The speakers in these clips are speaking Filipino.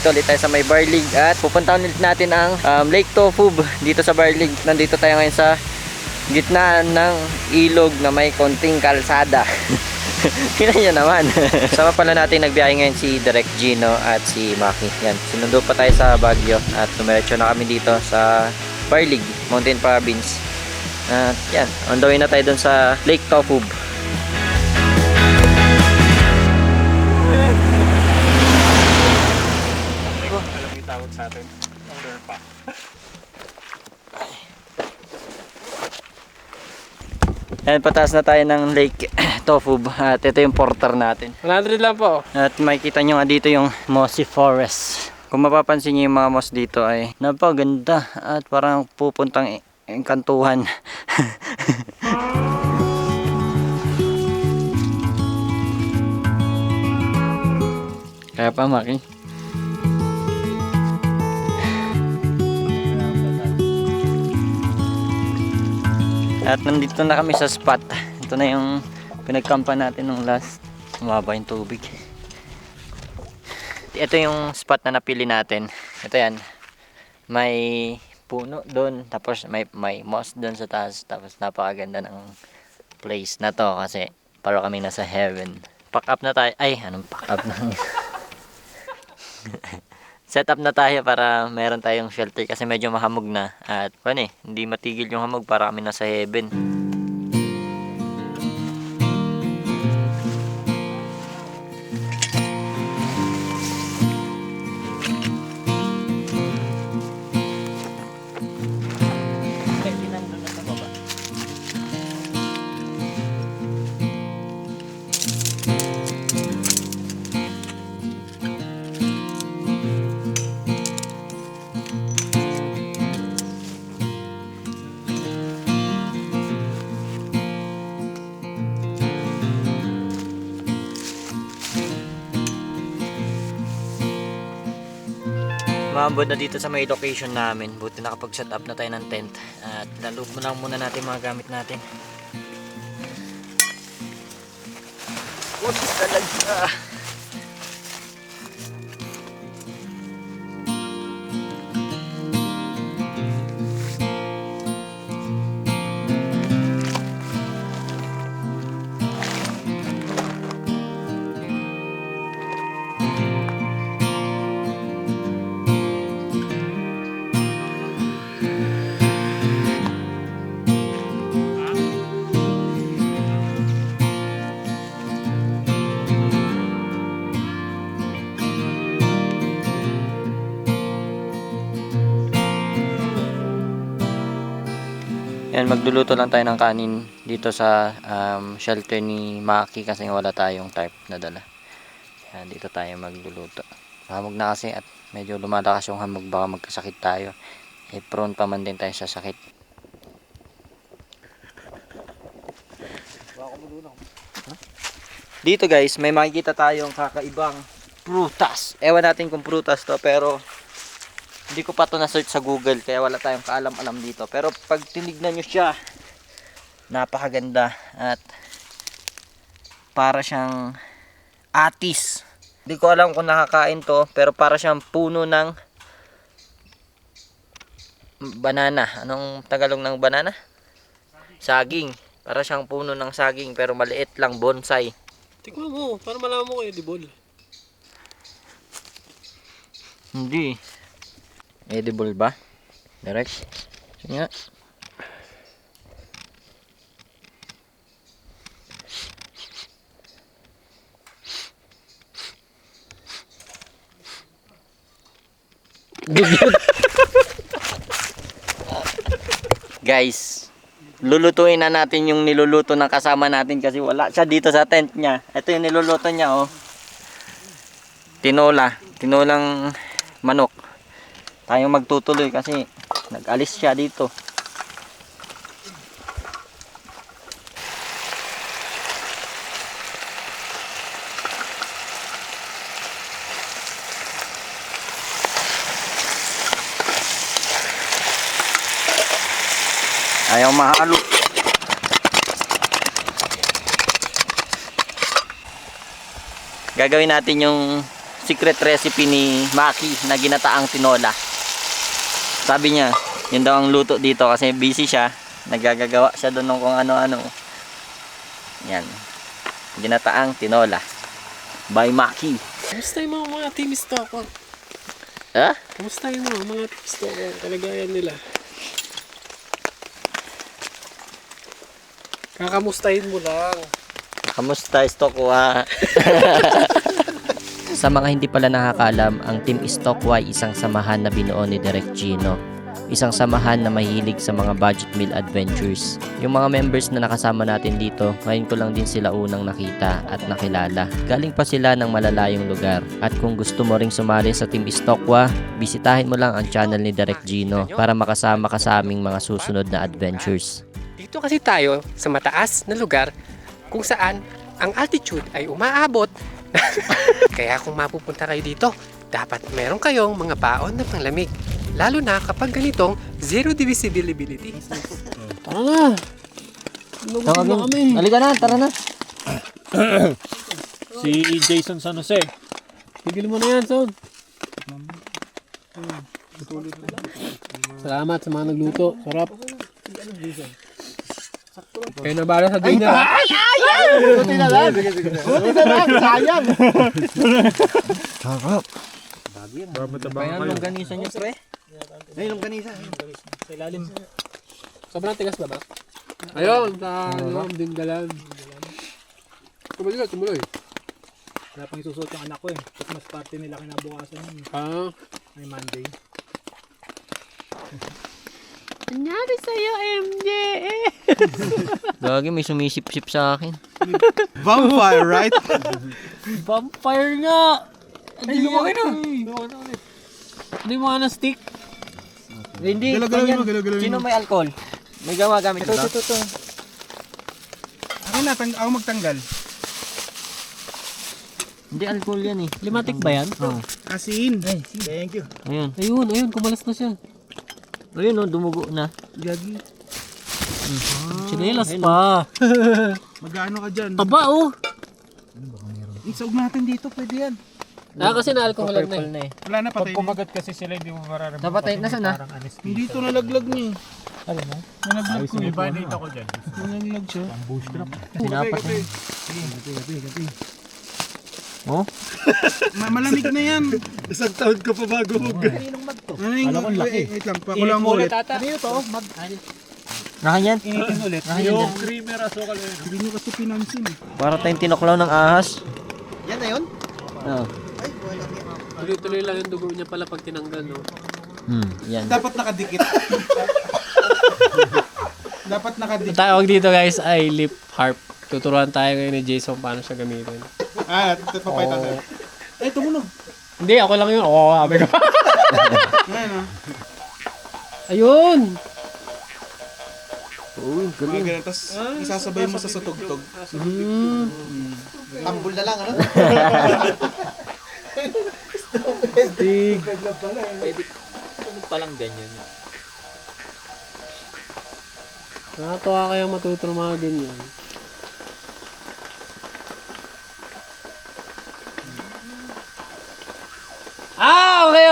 nandito ulit tayo sa may Barlig at pupuntahan ulit natin ang Lake Tofub dito sa Barlig. Nandito tayo ngayon sa gitna ng ilog na may konting kalsada. Tingnan nyo naman. Sama pala natin nagbiyahe ngayon si Direk Gino at si Maki. Yan, sinundo pa tayo sa Baguio at tumiretso na kami dito sa Barlig, Mountain Province. At yan, on the way na tayo dun sa Lake Tofub. Tawag sa atin. Under pa. Ayan, pataas na tayo ng Lake Tofub at ito yung porter natin. 100 lang po. At makikita nyo nga dito yung mossy forest. Kung mapapansin nyo yung mga moss dito ay napaganda at parang pupuntang engkantuhan. Kaya pa, Maki. At nandito na kami sa spot. Ito na yung pinagkampan natin nung last. Umaba yung tubig. Ito yung spot na napili natin. Ito yan. May puno doon. Tapos may moss doon sa taas. Tapos napakaganda ng place na to. Kasi para kami nasa heaven. Pack up na tayo. Ay, anong pack up na? Set up na tayo para meron tayong shelter kasi medyo mahamog na at hindi matigil yung hamog para kami nasa heaven. Maambod na dito sa may location namin. Buti nakapag-set up na tayo ng tent. At laloob muna natin mga gamit natin. Puti talaga. Yan, magluluto lang tayo ng kanin dito sa shelter ni Maki kasi wala tayong tarp na dala. Yan, dito tayo magluluto. Hamog na kasi at medyo lumalakas yung hamog, baka magkasakit tayo. Prone pa man din tayo sa sakit. Dito guys, may makikita tayong kakaibang prutas. Ewan natin kung prutas to pero hindi ko pa to na-search sa Google kaya wala tayong kaalam-alam dito. Pero pag tinignan nyo siya, napakaganda at para siyang atis. Hindi ko alam kung nakakain to pero para siyang puno ng banana. Anong Tagalog ng banana? Saging. Para siyang puno ng saging pero maliit lang, bonsai. Tikman mo, para malaman mo kayo, edible. Hindi. Edible ba? Direct? Sige nga. Guys, lulutuin na natin yung niluluto ng kasama natin kasi wala siya dito sa tent niya. Ito yung niluluto niya, oh. Tinolang manok. Tayong magtutuloy kasi nag-alis siya dito. Ayaw mahalo. Gagawin natin yung secret recipe ni Maki na ginataang tinola. Sabi niya, yun daw ang luto dito kasi busy siya. Nagagagawa siya doon ng kung ano-ano. Yan. Ginataang tinola. By Maki. Kamusta yung mga team stock ko? Ha? Kamusta yung mga team stock ko? Kalagayan nila. Kakamustahin mo lang. Kamusta, Stockway? Sa mga hindi pala nakakaalam, ang Team Stockway isang samahan na binuo ni Direk Gino. Isang samahan na mahilig sa mga budget meal adventures. Yung mga members na nakasama natin dito, ngayon ko lang din sila unang nakita at nakilala. Galing pa sila ng malalayong lugar. At kung gusto mo ring sumali sa Team Stockway, bisitahin mo lang ang channel ni Direk Gino para makasama ka sa aming mga susunod na adventures. Dito kasi tayo sa mataas na lugar kung saan ang altitude ay umaabot. Kaya kung mapupunta kayo dito, dapat meron kayong mga baon na panglamig. Lalo na kapag ganitong zero divisibility. Tara na! Lugod na kami. Halika na, tara na. Si Jason San Jose. Tigil mo na yan, son. Salamat sa mga nagluto. Sarap. Kayo na bala sa dinner. Buti na lang! Sayang! Sarap. Kaya longganisa niyo, pre. Ay, longganisa. Sa ilalim. Sobrang tigas ba ba? Ayun, sa loob din galan. Tumuloy. Wala pang isusot yung anak ko eh. Christmas party nila kinabukasan yun. Ah, May Monday. nangyari sa'yo, MJ. Gagi, may sumisip-sip sa akin. Vampire, right? Vampire nga! Hindi mo kayo Hindi mo ka na stick. Hindi, Galaw-galawin mo, galaw-galawin sino mo. may alcohol? May gagamit ito. Ito. Ako na, ako magtanggal. Hindi alcohol yan eh. Limatic ba yan? Oo. Asin. Thank you. Ayun. Ayun, kumalas na siya. Ayun oh, dumugo na. Gagi. Chinelas pa. Magkano ka dyan? Taba oh. Isog natin dito, pwede yan. Kasi na-alcohol na Na eh. Wala na, patay na. Kumagat kasi sila, hindi mo mararamdaman. Napatay na sana. Parang anesthesia. Hindi ito nalaglag niya. Alam mo? Nalaglag ko. Iba dito ko dyan. Nalaglag siya. Ang bush trap. Sinapat na. Oh? Malamig na yan. Isang taon ka pa bago mag... Alam ko laki. Wait lang, pakulang mo ulit. Ano yun to? Nakain yan? Initin ulit. Nakain Yung yan. creamer asukal yun. Hindi nyo kasi pinansin eh. Para tayong tinoklaw ng ahas. Yan na yun? Oo. Tuloy-tuloy lang yung dugo niya pala pag tinanggal, no? Yan. Dapat nakadikit. Dapat nakadikit. Ang tawag dito guys ay lip harp. Tuturuan tayo ngayon ni Jason paano siya gamitin. Ito papayta sa'yo. Eh, tumunog. Hindi, ako lang yun. Oo, sabi ko. Ngayon ah. Ayun! Uy, Mga ganun. Tapos isasabay mo sa sutugtog. Tambol na lang, ano? Stig. palang ganyan. Nakatawa kaya matuto ng mga ganyan.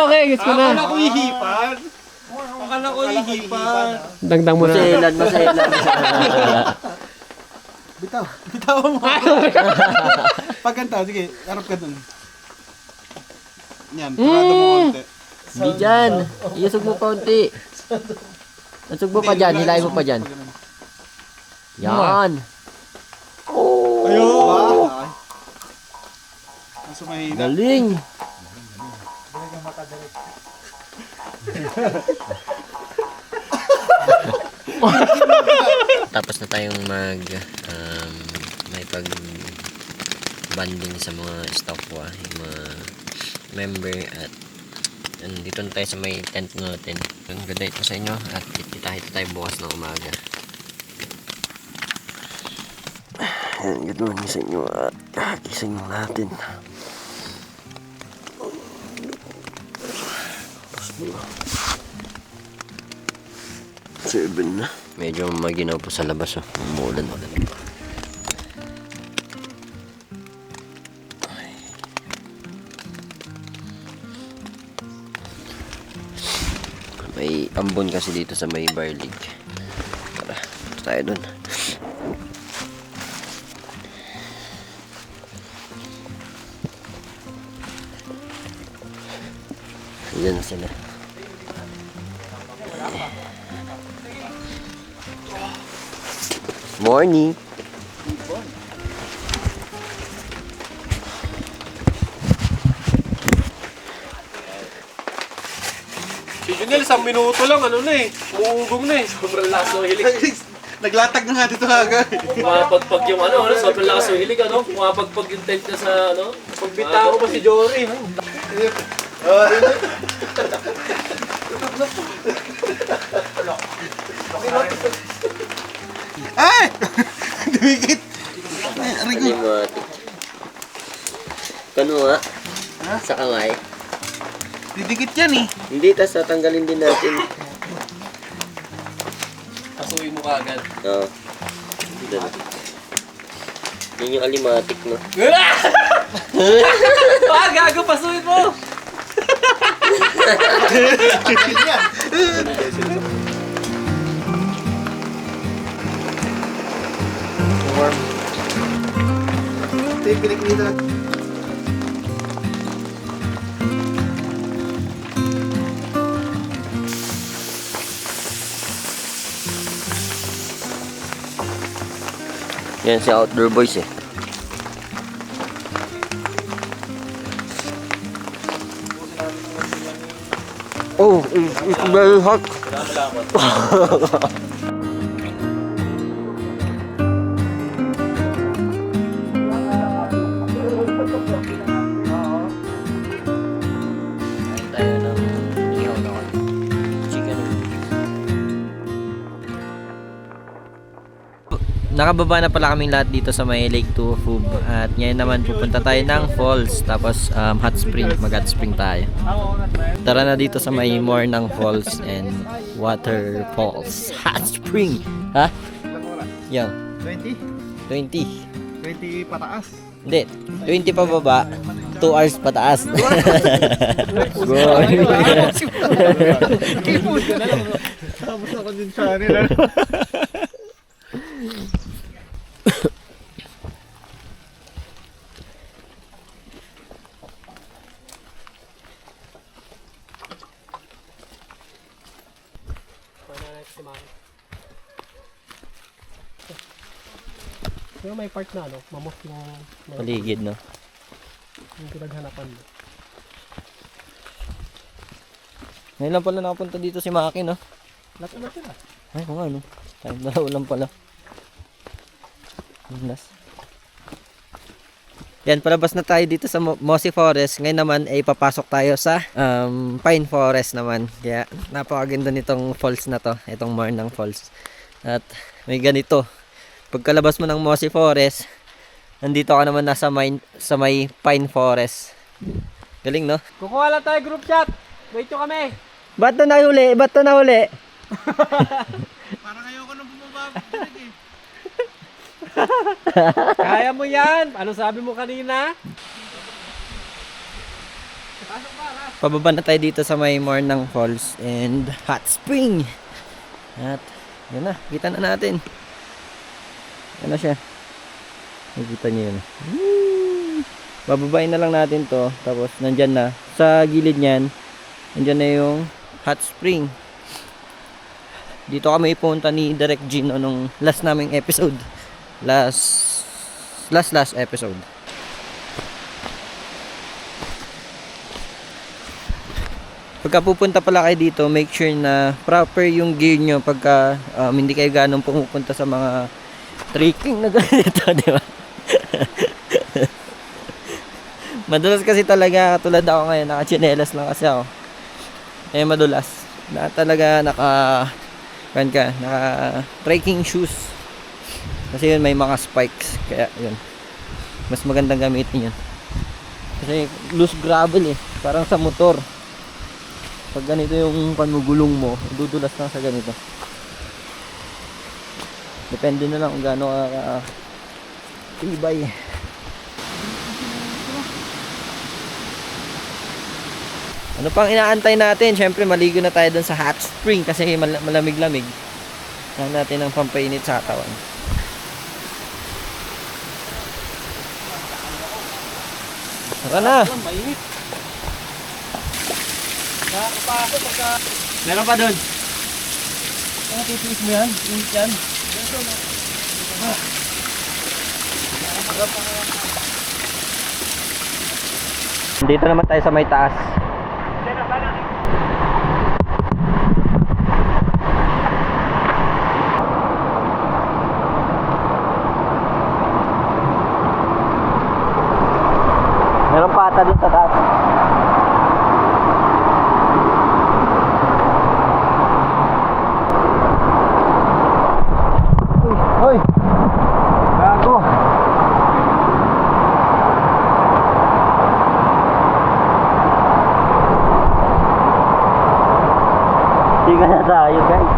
Okay. Gets ko na. Akala ko ihipan. Akala ko ihipan. Dagdag mo na. Maselan. Bitaw mo. Pagkanta, sige, harap ka dun. Yan, parado mo konti. Hindi dyan. Iusog mo pa unti. Usog mo pa dyan. Hilahin mo pa dyan. Yan. Ayun! Mas mahina. Galing. Tapos na tayong may pag-banding sa mga Stockway, yung mga member, at dito na tayo sa may tent natin. Good night po sa inyo at kita tayo bukas ng umaga. Good morning sa inyo at gising natin. Seven na. Medyo maginaw po sa labas. Umuulan. ambon kasi dito sa may Barlig. Tara, ito tayo dun. Ayan na sila. Morning. Si Junel, 1 minuto lang, ano na eh. Umuugong na eh. Sobrang lakas ng hilig. Naglatag na nga dito agad. Pumapagpag yung ano, sobrang lakas ng hilig, ano? Pumapagpag yung tent na sa, ano? Pagbita ko pa si Jory. Ay! Dumikit! Ay, aray ko. Animatic. Kano nga? Sa kamay. Didikit yan eh. Hindi, tas tatanggalin din natin. Pasuin mo kagad. Oo. Dito na. Yun yung alimatic, no? Ah, gago, pasuin mo! Ito yung pinikita. Yan si Outdoor Boys eh. Oh, it's very hot. Kain tayo ng ihaw na chicken. Nakababa na pala kaming lahat dito sa may Lake Tufub at ngayon naman pupunta tayo ng falls tapos hot spring, mag hot spring tayo. Tara na dito sa may Mornang Falls and Waterfalls. Hot spring! Ha? Yan. 20? 20. 20 pataas. Hindi. 20 pa baba. 2 hours pataas. Go! Tapos ako din sa nila. Pero may part na, no? Mamos yung Paligid, no? yung pinaghanapan mo. Ngayon lang pala nakapunta dito si Maki, no? Lahat na sila. Ay, kung ano. Tayo dalawa lang pala. Goodness. Yan, palabas na tayo dito sa Mossy Forest. Ngayon naman ay papasok tayo sa Pine Forest naman. Kaya napakaganda nitong falls na to. Itong Mornang Falls. At may ganito. Pagkalabas mo ng Mossy Forest, nandito ka naman sa may Pine Forest. Galing, no? Kukuha lang tayo group chat. Wait nyo kami. Ba't na nahuli? Ba't na nahuli? Parang ayoko nang bumaba. Eh. Kaya mo yan. Ano sabi mo kanina? Pababa na tayo dito sa may Mornang Falls and Hot Spring. At yun na, kita na natin. Ano siya? Nakita niyo yun. Woo! Bababain na lang natin to. Tapos nandyan na. Sa gilid niyan, nandyan na yung hot spring. Dito kami ipunta ni Direct Gino nung last naming episode. Last episode. Pagka pupunta pala kayo dito, make sure na proper yung gear nyo pagka hindi kayo ganong pumupunta sa mga trekking na ganito, di ba? Madulas kasi talaga, katulad ako ngayon, naka-chinelas lang kasi ako. Eh madulas. Na talaga naka trekking shoes. Kasi yun may mga spikes, kaya yun. Mas magandang gamitin yun. Kasi loose gravel eh, parang sa motor. Pag ganito yung panugulong mo, dudulas lang sa ganito. Depende na lang kung gaano ka tibay. Ano Ano pang inaantay natin? Siyempre, maligo na tayo dun sa hot spring kasi malamig-lamig. Lang natin ng pampainit sa katawan. Tara na! Mainit. Nakakapasok pagka... Meron pa doon. Ano titiis mo yan? Init yan. Dito naman tayo sa may taas. Meron pa ata dun sa taas. Hoy! Gago! Tiga na tayo, guys.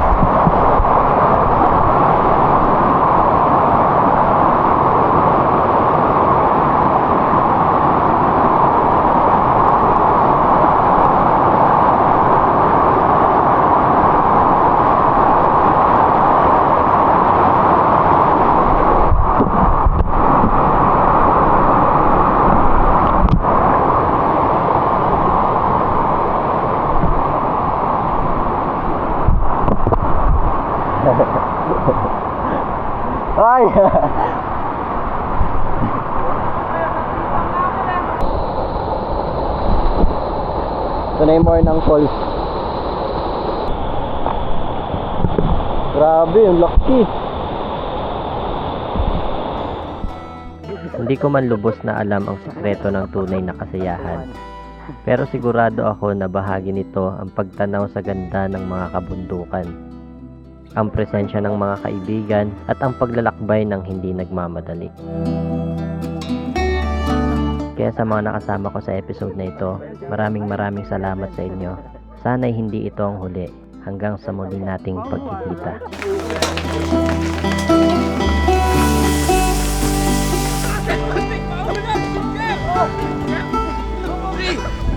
Ay! Ito na yung morning falls. Grabe, yung laki. Hindi ko man lubos na alam ang sekreto ng tunay na kasiyahan. Pero sigurado ako na bahagi nito ang pagtanaw sa ganda ng mga kabundukan, ang presensya ng mga kaibigan at ang paglalakbay ng hindi nagmamadali. Kaya sa mga nakasama ko sa episode na ito, maraming salamat sa inyo. Sana'y hindi ito ang huli. Hanggang sa muli nating pagkikita.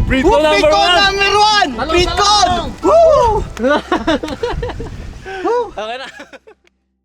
Prito number one! Bitcoin! Okay na.